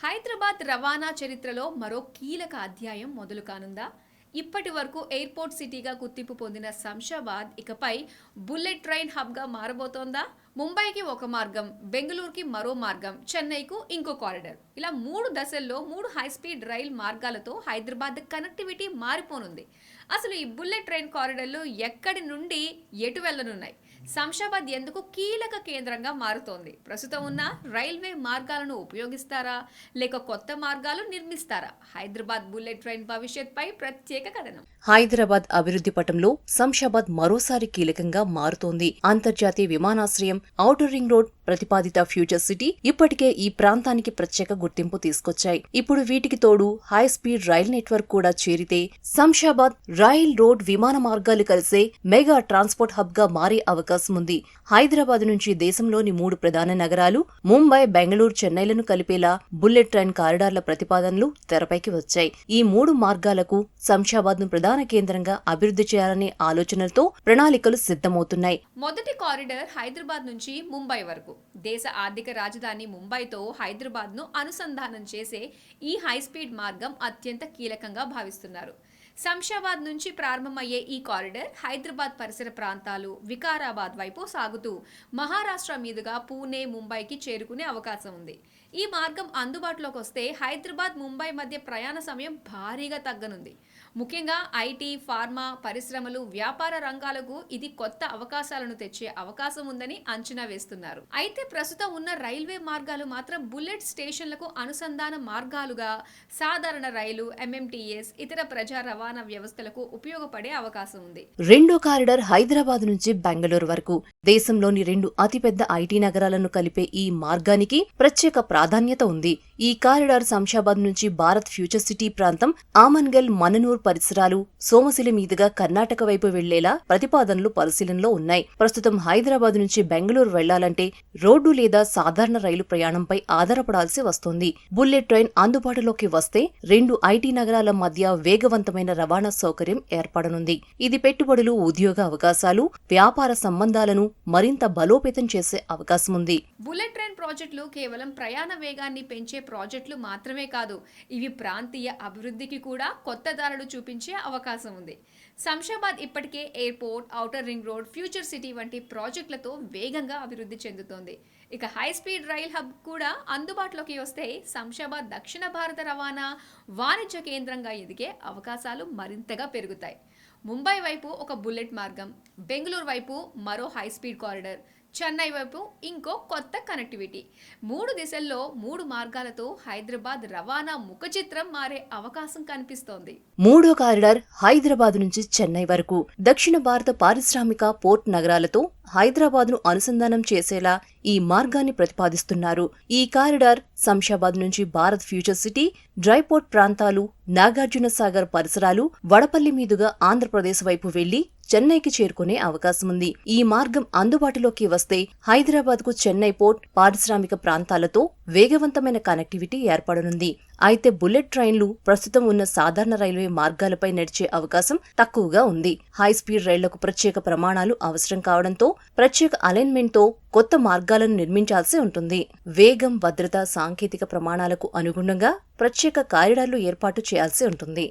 హైదరాబాద్ రవాణా చరిత్రలో మరో కీలక అధ్యాయం మొదలు కానుందా? ఇప్పటి వరకు ఎయిర్పోర్ట్ సిటీగా గుర్తింపు పొందిన శంషాబాద్ ఇకపై బుల్లెట్ ట్రైన్ హబ్గా మారబోతోందా? ముంబైకి ఒక మార్గం, బెంగళూరుకి మరో మార్గం, చెన్నైకు ఇంకో కారిడార్, ఇలా 3 దశల్లో 3 హైస్పీడ్ రైల్ మార్గాలతో హైదరాబాద్ కనెక్టివిటీ మారిపోనుంది. అసలు ఈ బుల్లెట్ ట్రైన్ కారిడార్లు ఎక్కడి నుండి ఎటు వెళ్లనున్నాయి? శంషాబాద్ ఎందుకు కీలక కేంద్రంగా మారుతోంది? ప్రస్తుతం ఉన్న రైల్వే మార్గాలను ఉపయోగిస్తారా, లేక కొత్త మార్గాలు నిర్మిస్తారా? హైదరాబాద్ బుల్లెట్ ట్రైన్ భవిష్యత్పై ప్రత్యేక కథనం. హైదరాబాద్ అభివృద్ధి పటంలో శంషాబాద్ మరోసారి కీలకంగా మారుతోంది. అంతర్జాతీయ విమానాశ్రయం, ఔటర్ రింగ్ రోడ్, ప్రతిపాదిత ఫ్యూచర్ సిటీ ఇప్పటికే ఈ ప్రాంతానికి ప్రత్యేక గుర్తింపు తీసుకొచ్చాయి. ఇప్పుడు వీటికి తోడు హై స్పీడ్ రైల్ నెట్వర్క్ కూడా చేరితే శంషాబాద్ రైల్, రోడ్, విమాన మార్గాలు కలిసే మెగా ట్రాన్స్పోర్ట్ హబ్ గా మారే అవకాశం ఉంది. హైదరాబాద్ నుంచి దేశంలోని 3 ప్రధాన నగరాలు ముంబై, బెంగళూరు, చెన్నైలను కలిపేలా బుల్లెట్ ట్రైన్ కారిడార్ల ప్రతిపాదనలు తెరపైకి వచ్చాయి. ఈ 3 మార్గాలకు శంషాబాద్ ను ప్రధాన కేంద్రంగా అభివృద్ధి చేయాలనే ఆలోచనలతో ప్రణాళికలు సిద్ధమవుతున్నాయి. మొదటి కారిడార్ హైదరాబాద్ నుంచి ముంబై వరకు. దేశ ఆర్థిక రాజధాని ముంబైతో హైదరాబాద్ ను అనుసంధానం చేసే ఈ హైస్పీడ్ మార్గం అత్యంత కీలకంగా భావిస్తున్నారు. శంషాబాద్ నుంచి ప్రారంభమయ్యే ఈ కారిడార్ హైదరాబాద్ పరిసర ప్రాంతాలు, వికారాబాద్ వైపు సాగుతూ మహారాష్ట్ర మీదుగా పూణే, ముంబైకి చేరుకునే అవకాశం ఉంది. ఈ మార్గం అందుబాటులోకి వస్తే హైదరాబాద్, ముంబై మధ్య ప్రయాణ సమయం భారీగా తగ్గనుంది. ముఖ్యంగా ఐటీ, ఫార్మా పరిశ్రమలు, వ్యాపార రంగాలకు ఇది కొత్త అవకాశాలను తెచ్చే అవకాశం ఉందని అంచనా వేస్తున్నారు. అయితే ప్రస్తుతం ఉన్న రైల్వే మార్గాలు మాత్రం బుల్లెట్ స్టేషన్లకు అనుసంధాన మార్గాలుగా సాధారణ రైలు, ఎంఎంటీఎస్, ఇతర ప్రజా రవాణా వ్యవస్థలకు ఉపయోగపడే అవకాశం ఉంది. రెండో కారిడార్ హైదరాబాద్ నుంచి బెంగళూరు వరకు. దేశంలోని 2 అతిపెద్ద ఐటీ నగరాలను కలిపే ఈ మార్గానికి ప్రత్యేక ప్రాధాన్యత ఉంది. ఈ కారిడార్ శంషాబాద్ నుంచి భారత్ ఫ్యూచర్ సిటీ ప్రాంతం, ఆమన్గల్, మననూర్ పరిసరాలు, సోమశిల మీదుగా కర్ణాటక వైపు వెళ్లేలా ప్రతిపాదనలు పరిశీలనలో ఉన్నాయి. ప్రస్తుతం హైదరాబాద్ నుంచి బెంగళూరు వెళ్లాలంటే రోడ్డు లేదా సాధారణ రైలు ప్రయాణంపై ఆధారపడాల్సి వస్తోంది. బుల్లెట్ ట్రైన్ అందుబాటులోకి వస్తే 2 ఐటీ నగరాల మధ్య వేగవంతమైన రవాణా సౌకర్యం ఏర్పడనుంది. ఇది పెట్టుబడులు, ఉద్యోగ అవకాశాలు, వ్యాపార సంబంధాలను మరింత బలోపేతం చేసే అవకాశం ఉంది. బుల్లెట్ ట్రైన్ ప్రాజెక్టులు కేవలం ప్రయాణ వేగాన్ని పెంచే ప్రాజెక్టులు మాత్రమే కాదు, ఇవి ప్రాంతీయ అభివృద్ధికి కూడా కొత్త దారులు చూపించే అవకాశం ఉంది. శంషాబాద్ ఇప్పటికే airport, outer ring road, future city వంటి ప్రాజెక్టులతో వేగంగా అభివృద్ధి చెందుతోంది. ఇక హై స్పీడ్ రైల్ హబ్ కూడా అందుబాటులోకి వస్తే శంషాబాద్ దక్షిణ భారత రవాణా, వాణిజ్య కేంద్రంగా ఎదిగే అవకాశాలు మరింతగా పెరుగుతాయి. ముంబై వైపు ఒక బుల్లెట్ మార్గం, బెంగళూరు వైపు మరో హై స్పీడ్ కారిడార్, చెన్నై వైపు ఇంకో కొత్త కనెక్టివిటీ, 3 దిశల్లో 3 మార్గాలతో హైదరాబాద్ రవాణా ముఖ చిత్రం మారే అవకాశం కనిపిస్తోంది. మూడో కారిడార్ హైదరాబాద్ నుంచి చెన్నై వరకు. దక్షిణ భారత పారిశ్రామిక, పోర్ట్ నగరాలతో హైదరాబాద్ ను అనుసంధానం చేసేలా ఈ మార్గాన్ని ప్రతిపాదిస్తున్నారు. ఈ కారిడార్ శంషాబాద్ నుంచి భారత్ ఫ్యూచర్ సిటీ, డ్రైపోర్ట్ ప్రాంతాలు, నాగార్జున సాగర్ పరిసరాలు, వడపల్లి మీదుగా ఆంధ్రప్రదేశ్ వైపు వెళ్లి చెన్నైకి చేరుకునే అవకాశముంది. ఈ మార్గం అందుబాటులోకి వస్తే హైదరాబాద్ కు చెన్నై పోర్ట్, పారిశ్రామిక ప్రాంతాలతో వేగవంతమైన కనెక్టివిటీ ఏర్పడనుంది. అయితే బుల్లెట్ ట్రైన్లు ప్రస్తుతం ఉన్న సాధారణ రైల్వే మార్గాలపై నడిచే అవకాశం తక్కువగా ఉంది. హై స్పీడ్ రైళ్లకు ప్రత్యేక ప్రమాణాలు అవసరం కావడంతో ప్రత్యేక అలైన్మెంట్తో కొత్త మార్గాలను నిర్మించాల్సి ఉంటుంది. వేగం, భద్రత, సాంకేతిక ప్రమాణాలకు అనుగుణంగా ప్రత్యేక కారిడార్లు ఏర్పాటు చేయాల్సి ఉంటుంది.